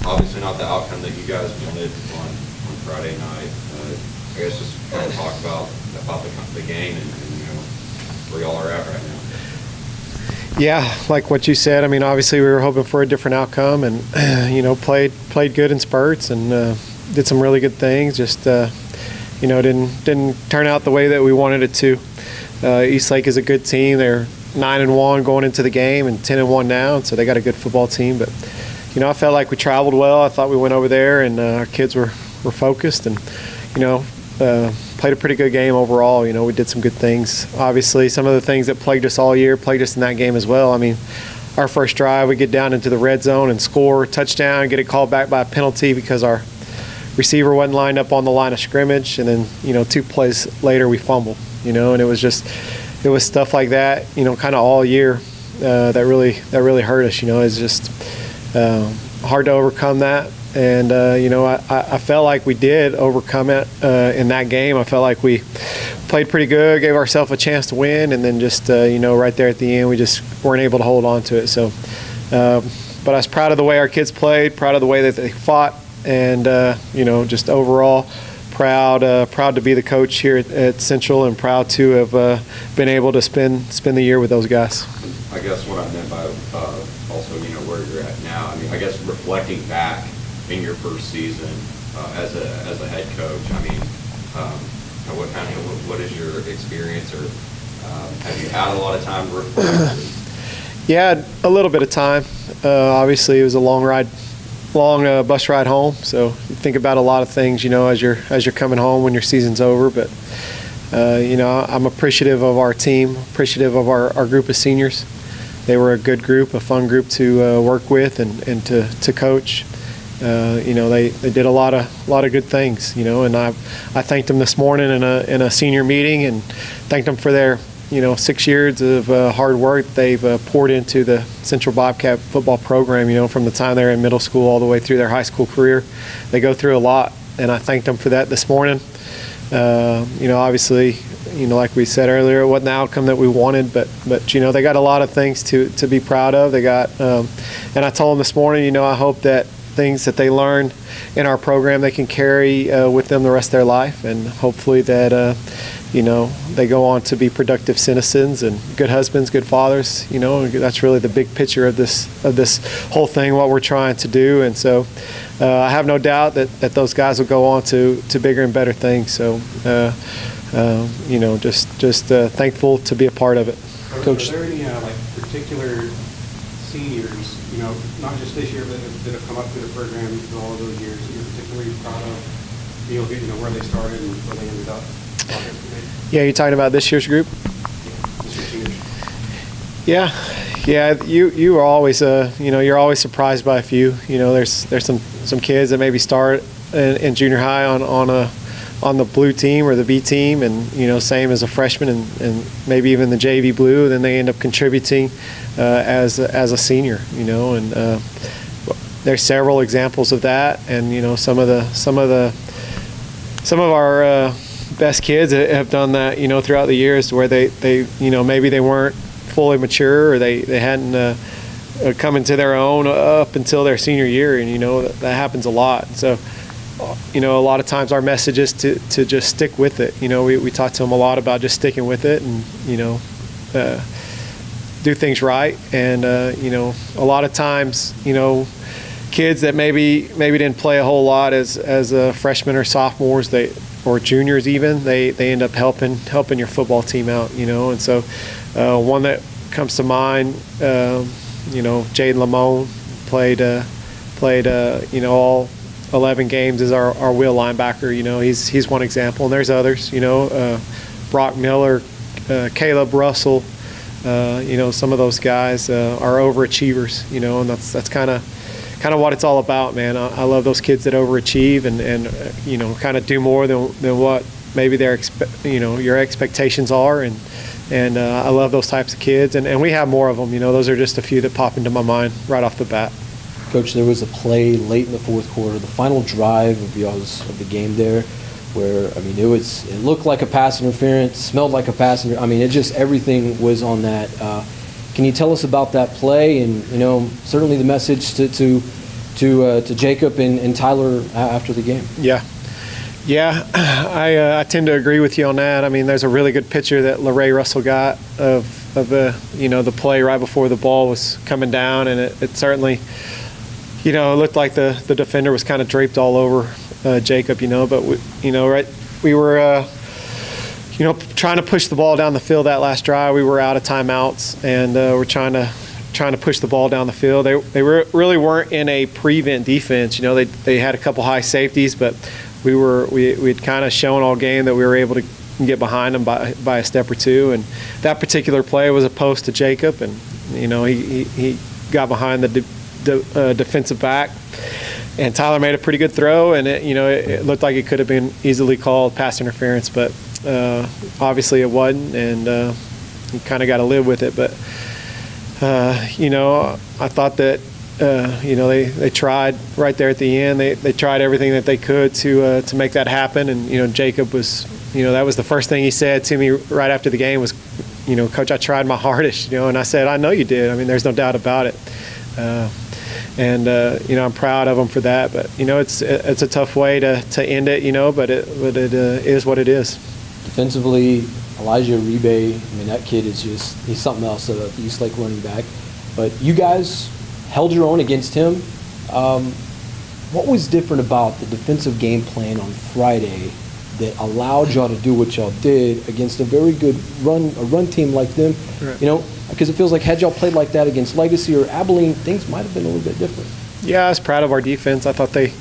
Obviously not the outcome that you guys wanted on Friday night. I guess just kind of talk about the game and where y'all are at right now. Yeah, like what you said. I mean, obviously we were hoping for a different outcome, and played good in spurts and did some really good things. Just didn't turn out the way that we wanted it to. Eastlake is a good team. They're 9-1 going into the game and 10-1 now, and so they got a good football team. But I felt like we traveled well. I thought we went over there and our kids were focused and played a pretty good game overall. We did some good things. Obviously, some of the things that plagued us all year plagued us in that game as well. I mean, our first drive, we get down into the red zone and score a touchdown, get it called back by a penalty because our receiver wasn't lined up on the line of scrimmage, and then 2 plays later we fumbled. And it was stuff like that, kind of all year that really hurt us. It's just hard to overcome that. And, I felt like we did overcome it in that game. I felt like we played pretty good, gave ourselves a chance to win, and then just, right there at the end, we just weren't able to hold on to it. So, but I was proud of the way our kids played, proud of the way that they fought, and, just overall proud to be the coach here at Central, and proud to have been able to spend the year with those guys. I guess what I meant by also, where you're at now, I mean, I guess reflecting back in your first season as a head coach, I mean, what is your experience, or have you had a lot of time to reflect? Yeah, a little bit of time. Obviously, it was a long bus ride home, so you think about a lot of things, as you're coming home when your season's over. But I'm appreciative of our team, appreciative of our group of seniors. They were a good group, a fun group to work with and to coach. They did a lot of good things, and I thanked them this morning in a senior meeting, and thanked them for their 6 years of hard work they've poured into the Central Bobcat football program. From the time they're in middle school all the way through their high school career, they go through a lot, and I thanked them for that this morning. Obviously, like we said earlier, it wasn't the outcome that we wanted, but they got a lot of things to be proud of. They got, and I told them this morning, I hope that things that they learned in our program they can carry with them the rest of their life, and hopefully that they go on to be productive citizens and good husbands, good fathers. That's really the big picture of this whole thing, what we're trying to do. And so I have no doubt that those guys will go on to bigger and better things. So just thankful to be a part of it. Coach, are there any particular seniors, not just this year, but that have come up through the program for all of those years, that you're particularly proud of, where they started and where they ended up? Yeah, you're talking about this year's group? Yeah. You are always you're always surprised by a few. There's some kids that maybe start in junior high on the blue team or the B team, and same as a freshman and maybe even the JV blue, then they end up contributing as a senior. And there's several examples of that, and some of our best kids have done that, throughout the years, where they maybe they weren't fully mature, or they hadn't come into their own up until their senior year, and that happens a lot. So a lot of times our message is to just stick with it. We talk to them a lot about just sticking with it, and do things right. And a lot of times kids that maybe didn't play a whole lot as freshmen or sophomores, or juniors even, they end up helping your football team out. And so one that comes to mind, Jaden Lamone played all 11 games as our wheel linebacker. He's one example, and there's others. Brock Miller, Caleb Russell. Some of those guys are overachievers. And that's kind of what it's all about, man. I love those kids that overachieve and kind of do more than what maybe your expectations are, and I love those types of kids, and we have more of them. Those are just a few that pop into my mind right off the bat. Coach, there was a play late in the fourth quarter, the final drive of the game there, where it looked like a pass interference, smelled like a pass interference. Everything was on that. Can you tell us about that play, and certainly the message to to Jacob and Tyler after the game. Yeah. Yeah, I tend to agree with you on that. I mean, there's a really good picture that LaRae Russell got of the play right before the ball was coming down, and it certainly, it looked like the defender was kind of draped all over Jacob, but we were trying to push the ball down the field that last drive. We were out of timeouts, and we're trying to push the ball down the field. They really weren't in a prevent defense. They had a couple high safeties, but we'd kind of shown all game that we were able to get behind them by a step or two. And that particular play was a post to Jacob, and he got behind the defensive back, and Tyler made a pretty good throw, and it looked like it could have been easily called pass interference, but obviously it wasn't, and you kind of got to live with it. But I thought that they tried right there at the end. They tried everything that they could to make that happen. And Jacob was, that was the first thing he said to me right after the game was, Coach, I tried my hardest. And I said, I know you did. I mean, there's no doubt about it. I'm proud of him for that. But it's a tough way to end it. But it is what it is. Defensively, Elijah Uribe, I mean, that kid is he's something else, the Eastlake running back. But you guys held your own against him. What was different about the defensive game plan on Friday that allowed y'all to do what y'all did against a very good run team like them? Right. Because it feels like had y'all played like that against Legacy or Abilene, things might have been a little bit different. Yeah, I was proud of our defense. I thought they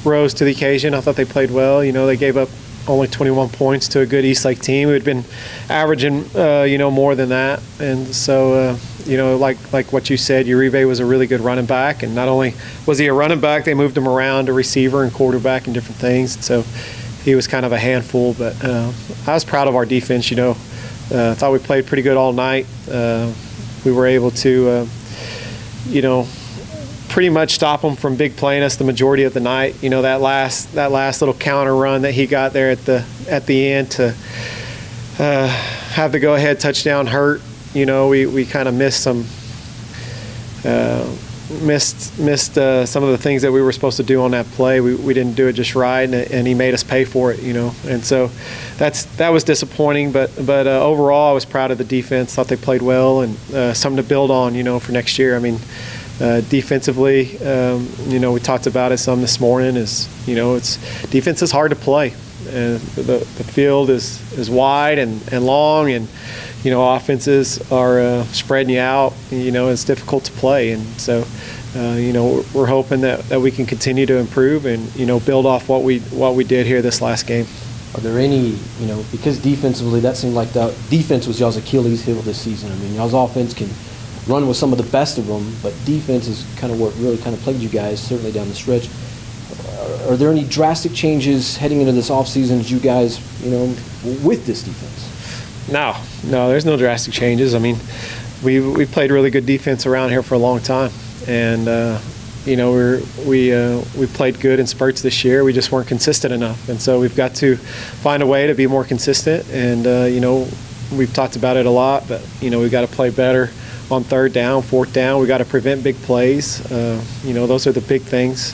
rose to the occasion. I thought they played well. They gave up only 21 points to a good Eastlake team who had been averaging, more than that. And so, like what you said, Uribe was a really good running back. And not only was he a running back, they moved him around to receiver and quarterback and different things. And so he was kind of a handful. But I was proud of our defense, I thought we played pretty good all night. We were able to, pretty much stop him from big playing us the majority of the night. That last little counter run that he got there at the end to have the go-ahead touchdown hurt. We kind of missed some some of the things that we were supposed to do on that play. We didn't do it just right, and he made us pay for it. And so that was disappointing. But overall, I was proud of the defense. Thought they played well, and something to build on. For next year. I mean. Defensively, we talked about it some this morning. Defense is hard to play. The field is wide and long, and offenses are spreading you out. It's difficult to play, and so we're hoping that we can continue to improve and build off what we did here this last game. Are there any, because defensively that seemed like that defense was y'all's Achilles heel this season. I mean, y'all's offense can run with some of the best of them, but defense is kind of what really kind of plagued you guys, certainly down the stretch. Are there any drastic changes heading into this offseason as you guys, with this defense? No, there's no drastic changes. I mean, we played really good defense around here for a long time, and we played good in spurts this year. We just weren't consistent enough, and so we've got to find a way to be more consistent. And we've talked about it a lot, but we've got to play better on third down, fourth down. We got to prevent big plays. Those are the big things.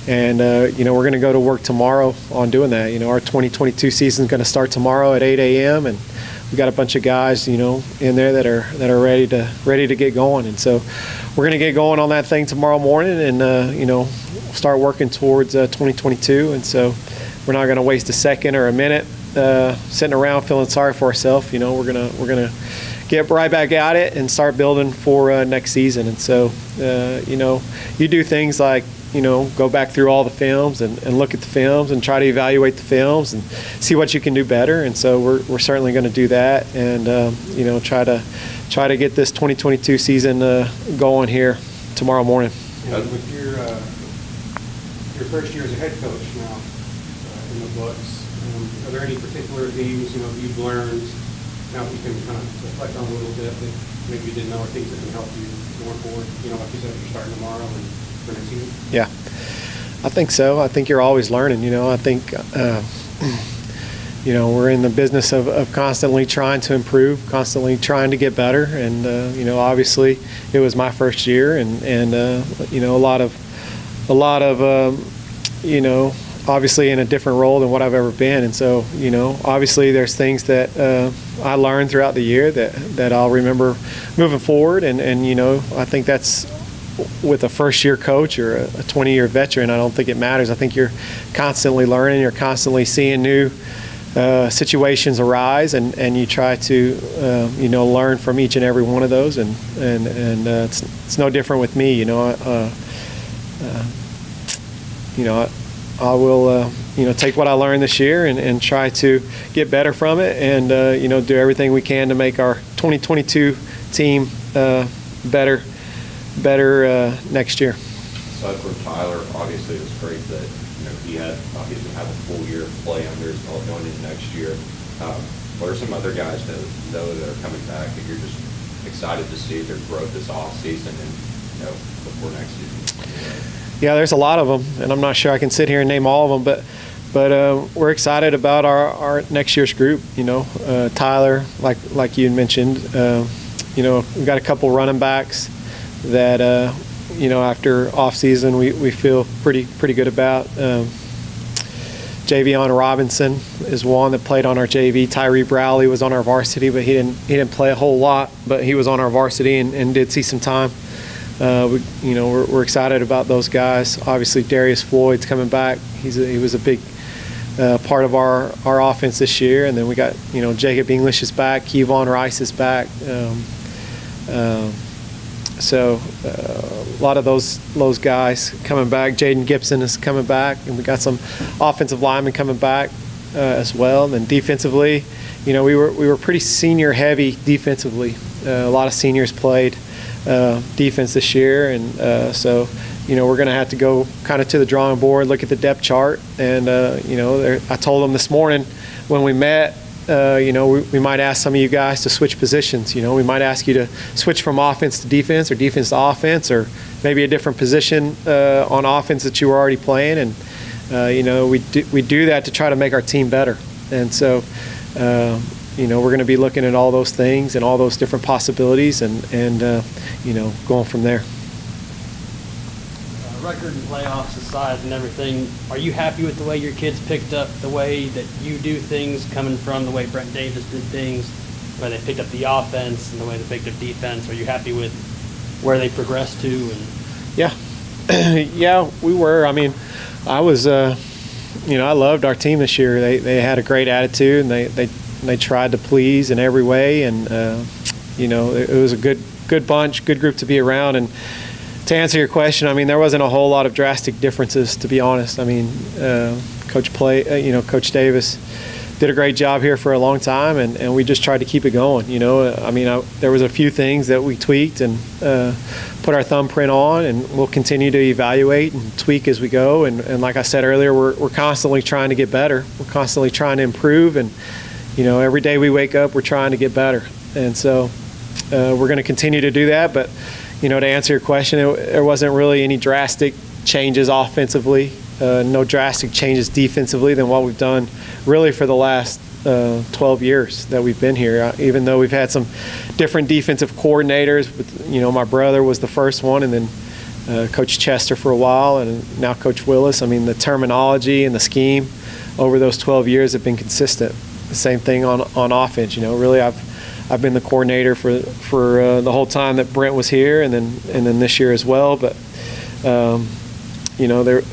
And we're going to go to work tomorrow on doing that. Our 2022 season is going to start tomorrow at 8 a.m. and we got a bunch of guys, in there that are ready to get going. And so we're going to get going on that thing tomorrow morning and start working towards 2022. And so we're not going to waste a second or a minute sitting around feeling sorry for ourselves. We're gonna get right back at it and start building for next season. And so, you do things like, go back through all the films and look at the films and try to evaluate the films and see what you can do better. And so we're certainly going to do that and, try to get this 2022 season going here tomorrow morning. With your first year as a head coach now in the books, are there any particular things, you've learned now that you can kind of reflect on a little bit that maybe you didn't know, or things that can help you going forward? Like you said, you're starting tomorrow and for next season? Yeah, I think so. I think you're always learning. I think, we're in the business of constantly trying to improve, constantly trying to get better. And, obviously it was my first year and a a lot of, obviously in a different role than what I've ever been. And so, obviously there's things that I learned throughout the year that I'll remember moving forward. And I think that's with a first-year coach or a 20-year veteran. I don't think it matters. I think you're constantly learning. You're constantly seeing new situations arise, and you try to, learn from each and every one of those. And it's no different with me. I will, take what I learned this year and try to get better from it, and do everything we can to make our 2022 team better next year. Aside from Tyler, obviously it was great that he had obviously have a full year of play under his belt going into next year. What are some other guys that are coming back that you're just excited to see their growth this offseason and before next season? Yeah, there's a lot of them, and I'm not sure I can sit here and name all of them, but we're excited about our next year's group. Tyler, like you mentioned, we've got a couple running backs that after off season we feel pretty good about. Javion Robinson is one that played on our JV. Tyree Browley was on our varsity, but he didn't play a whole lot, but he was on our varsity and did see some time. We're excited about those guys. Obviously, Darius Floyd's coming back. He was a big part of our offense this year. And then we got Jacob English is back. Kevon Rice is back. So a lot of those guys coming back. Jaden Gibson is coming back, and we got some offensive linemen coming back as well. And then defensively, we were pretty senior heavy defensively. A lot of seniors played defense this year, and so we're going to have to go kind of to the drawing board, look at the depth chart, and I told them this morning when we met. We might ask some of you guys to switch positions. We might ask you to switch from offense to defense or defense to offense, or maybe a different position on offense that you were already playing. And, we do that to try to make our team better. And so, we're going to be looking at all those things and all those different possibilities and going from there. Record and playoffs aside and everything, are you happy with the way your kids picked up the way that you do things, coming from the way Brent Davis did things, where they picked up the offense and the way they picked up defense? Are you happy with where they progressed to? And Yeah. Yeah, we were. I mean, I was, I loved our team this year. They had a great attitude, and they tried to please in every way, and it was a good bunch, good group to be around. And to answer your question, I mean, there wasn't a whole lot of drastic differences, to be honest. I mean, Coach Davis did a great job here for a long time, and we just tried to keep it going. There was a few things that we tweaked and put our thumbprint on, and we'll continue to evaluate and tweak as we go. And like I said earlier, we're constantly trying to get better. We're constantly trying to improve, and every day we wake up, we're trying to get better. And so we're going to continue to do that, but. To answer your question, there wasn't really any drastic changes offensively, no drastic changes defensively than what we've done really for the last 12 years that we've been here. Even though we've had some different defensive coordinators, my brother was the first one, and then Coach Chester for a while, and now Coach Willis. I mean, the terminology and the scheme over those 12 years have been consistent. The same thing on offense. Really, I've been the coordinator for the whole time that Brent was here, and then this year as well. But there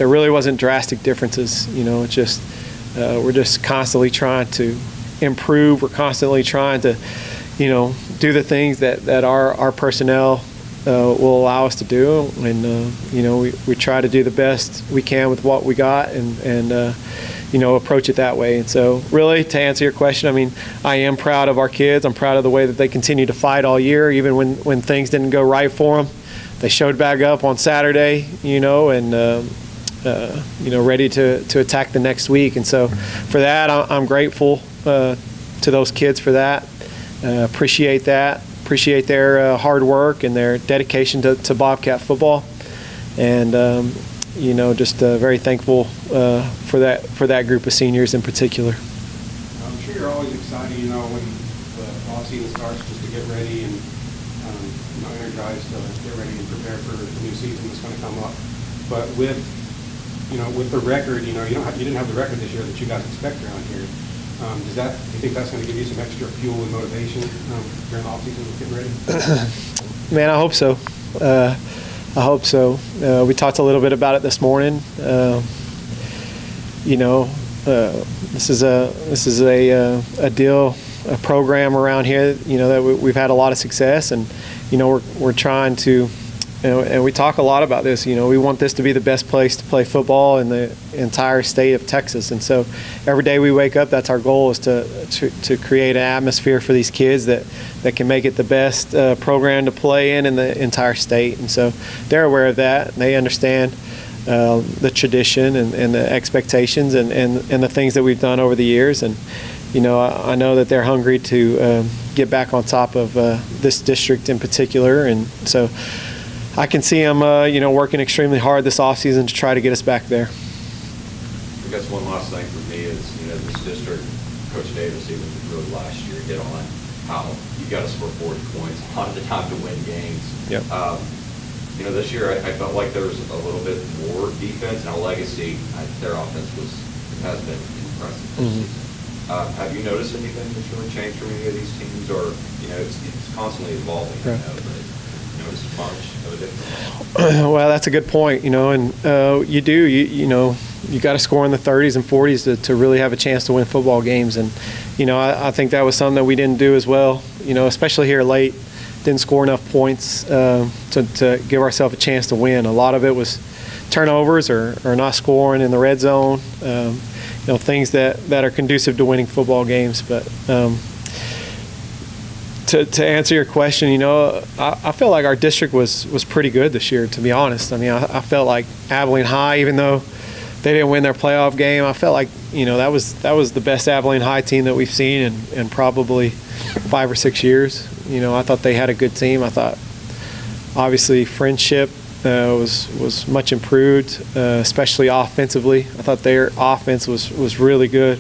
really wasn't drastic differences. It's just we're just constantly trying to improve. We're constantly trying to do the things that our personnel will allow us to do, and we try to do the best we can with what we got, and approach it that way. And so really, to answer your question, I mean, I am proud of our kids. I'm proud of the way that they continue to fight all year, even when things didn't go right for them. They showed back up on Saturday, and ready to attack the next week. And so for that, I'm grateful to those kids for that. Appreciate that. Appreciate their hard work and their dedication to Bobcat football. And just very thankful for that group of seniors in particular. I'm sure you're always excited, when the offseason starts, just to get ready and energized to get ready and prepare for the new season that's going to come up. But with, with the record, you didn't have the record this year that you guys expect around here. Do you think that's going to give you some extra fuel and motivation during the offseason with getting ready? Man, I hope so. I hope so. We talked a little bit about it this morning. This is a deal, a program around here. That we've had a lot of success, and we're trying to. And we talk a lot about this. We want this to be the best place to play football in the entire state of Texas. And so every day we wake up, that's our goal, is to create an atmosphere for these kids that can make it the best program to play in the entire state. And so they're aware of that. And they understand the tradition and the expectations and the things that we've done over the years. And, I know that they're hungry to get back on top of this district in particular. And so I can see them, working extremely hard this offseason to try to get us back there. I guess one last thing for me is, this district, Coach Davis even really last year hit on how you got to score 40 points a lot of the time to win games. Yep. This year I felt like there was a little bit more defense. Now Legacy, their offense has been impressive this season. Have you noticed anything that's really changed from any of these teams, or it's constantly evolving? Right. Noticed much of a difference? Well, that's a good point. And you got to score in the 30s and 40s to really have a chance to win football games. And I think that was something that we didn't do as well. Especially here late, didn't score enough points to give ourselves a chance to win. A lot of it was turnovers or not scoring in the red zone. Things that are conducive to winning football games. But to answer your question, I felt like our district was pretty good this year, to be honest. I mean, I felt like Abilene High, even though they didn't win their playoff game, I felt like that was the best Abilene High team that we've seen in probably 5 or 6 years. I thought they had a good team. I thought obviously Friendship was much improved, especially offensively. I thought their offense was really good.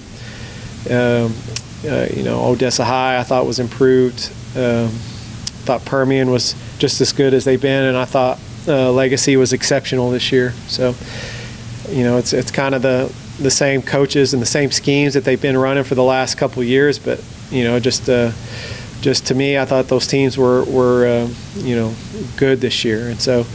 Odessa High I thought was improved. Thought Permian was just as good as they've been, and I thought Legacy was exceptional this year. So, it's kind of the same coaches and the same schemes that they've been running for the last couple of years. But just to me, I thought those teams were good this year, and so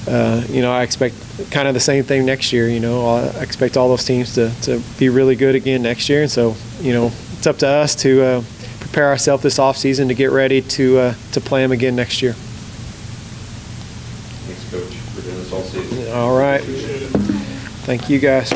I expect kind of the same thing next year. I expect all those teams to be really good again next year, and so it's up to us to prepare ourselves this offseason to get ready to play them again next year. Thanks, Coach, for doing this all season. All right. Thank you, guys.